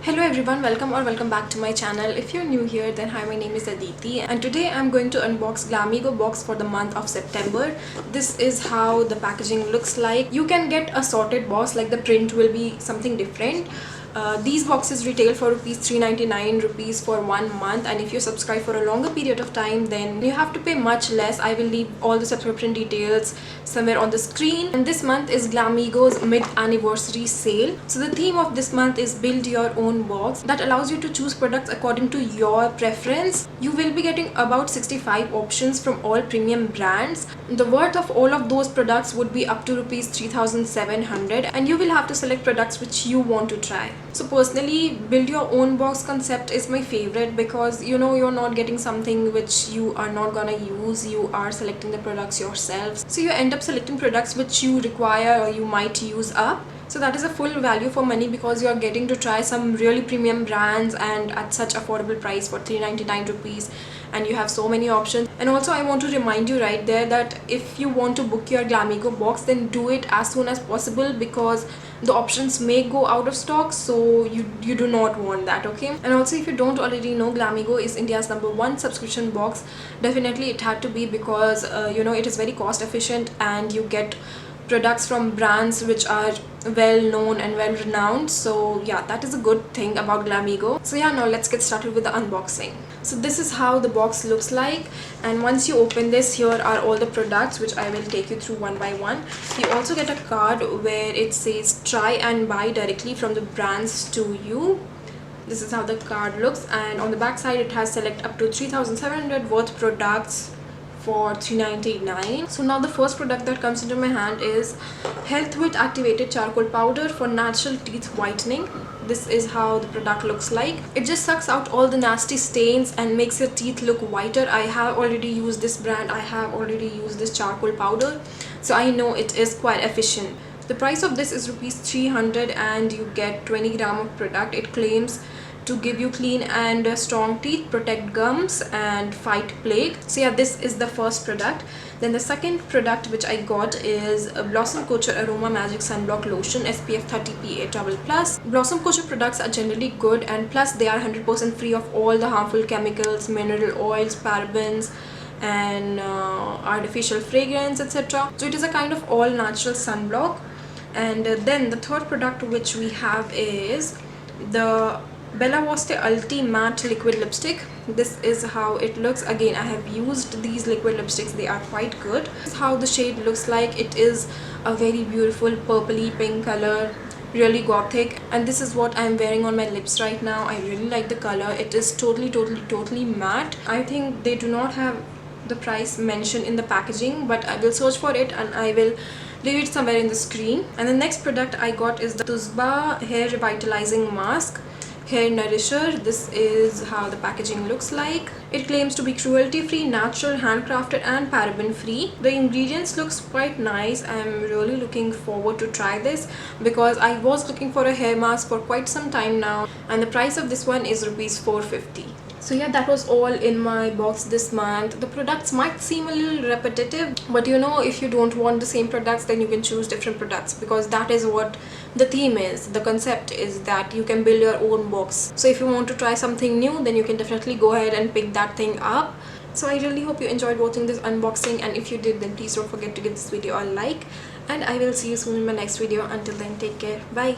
Hello everyone, welcome back to my channel. If you're new here, then hi, my name is Aditi and today I'm going to unbox Glamego box for the month of September. This is how the packaging looks like. You can get a sorted box, like the print will be something different. These boxes retail for rupees 399 rupees for 1 month, and if you subscribe for a longer period of time then you have to pay much less. I will leave all the subscription details somewhere on the screen. And this month is Glamego's mid-anniversary sale. So the theme of this month is build your own box, that allows you to choose products according to your preference. You will be getting about 65 options from all premium brands. The worth of all of those products would be up to rupees 3700, and you will have to select products which you want to try. So personally, build your own box concept is my favorite because you're not getting something which you are not gonna use. You are selecting the products yourselves, so you end up selecting products which you require or you might use up. So that is a full value for money because you are getting to try some really premium brands and at such affordable price for 399 rupees, and you have so many options. And also I want to remind you right there that if you want to book your Glamego box, then do it as soon as possible because the options may go out of stock, so you do not want that, okay? And also, if you don't already know, Glamego is India's #1 subscription box. Definitely it had to be because it is very cost efficient and you get products from brands which are well known and well renowned. So yeah, that is a good thing about Glamego. So yeah, now let's get started with the unboxing. So this is how the box looks like, and once you open this, here are all the products which I will take you through one by one. You also get a card where it says try and buy directly from the brands to you. This is how the card looks, and on the back side it has select up to 3700 worth products for 399. So now the first product that comes into my hand is Health with Activated Charcoal Powder for Natural Teeth Whitening. This is how the product looks like. It just sucks out all the nasty stains and makes your teeth look whiter. I have already used this brand, I have already used this charcoal powder, so I know it is quite efficient. The price of this is rupees 300 and you get 20 gram of product. It claims to give you clean and strong teeth, protect gums and fight plague. So yeah, this is the first product. Then the second product which I got is a Blossom Culture Aroma Magic Sunblock Lotion SPF 30 PA++. Blossom Culture products are generally good, and plus they are 100% free of all the harmful chemicals, mineral oils, parabens and artificial fragrance, etc. So it is a kind of all natural sunblock. And then the third product which we have is the Bella Voste Ulti Matte Liquid Lipstick. This is how it looks. Again, I have used these liquid lipsticks, they are quite good. This is how the shade looks like. It is a very beautiful purpley pink color, really gothic, and this is what I'm wearing on my lips right now. I really like the color. It is totally matte. I think they do not have the price mentioned in the packaging, but I will search for it and I will leave it somewhere in the screen. And the next product I got is the Tuzba Hair Revitalizing Mask Hair Nourisher. This is how the packaging looks like. It claims to be cruelty free, natural, handcrafted and paraben free. The ingredients looks quite nice. I'm really looking forward to try this because I was looking for a hair mask for quite some time now, and the price of this one is rupees 450. So yeah, that was all in my box this month. The products might seem a little repetitive, but if you don't want the same products, then you can choose different products because that is what the theme is. The concept is that you can build your own box. So if you want to try something new, then you can definitely go ahead and pick that thing up. So I really hope you enjoyed watching this unboxing, and if you did, then please don't forget to give this video a like, and I will see you soon in my next video. Until then, take care. Bye.